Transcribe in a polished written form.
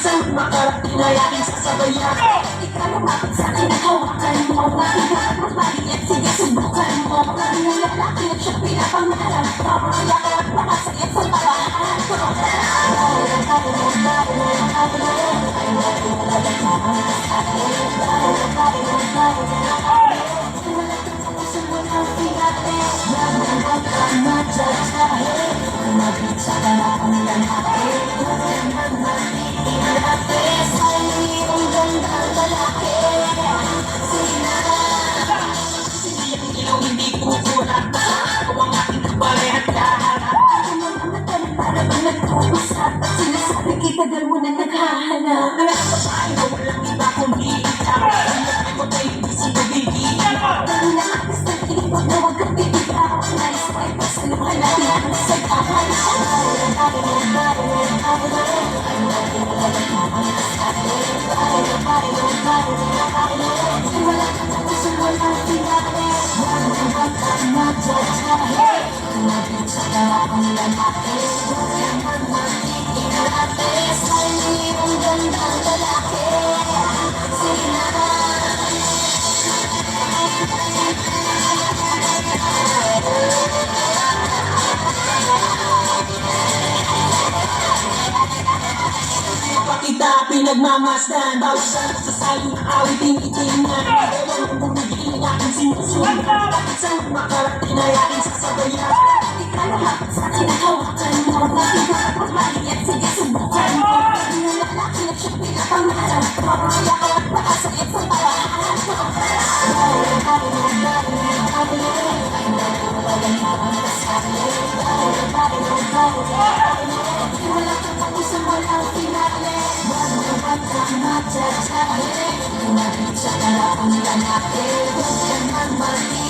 Saan makarating ay aking sasabayan? Ikaw lumapit sa'kin at hawakan mo. Mabigat, magbalik, sige subukan mo. Kami ng lalaki at siyang pinapangarap ko. Kaya ka't makasayat sa paraan ko. Mabitsa ka na ang lalaki. Huwag naman mag-iinate. Sa'yo'y ang gandang lalaki. Hindi ang ilaw, hindi kukulat. Ako ang aking kaparehat kaharap. Ako man ang mata na para bang nagpupusak. At sinasabi kita dalawa na naghahanap. Alam ko tayo na walang iba kundi ikaw. Ang mo tayo isang pagiging. Dahil na atas ng ibig na huwag kang bibigaw. Nice wife, pasaluhan natin ang sagahan. Wala kang tapos ang walang pinali. Huwag kang magsasabi. Mabitsa ka ang lalaki. Huwag naman mag-iinate. Sa'yo'y ang gandang lalaki. Sige na. Kita pinagmamasdan. Bawat sarap sa salong awiting itingnan. Ewan kung bumigil ng aking sinusunod. Bakit saan makarating ay aking sasabayan? Ikaw lumapit sa'kin at hawakan mo. Mabigat, magbalik at sige subukan mo. Kami ng lalaki at siyang pinapangarap ko. Kaya ka't makasayat sa paraan ko. Wala kang tapos ang walang pinali. Huwag kang magsasabi. Mabitsa ka na ang lalaki. Huwag naman mag-iinate.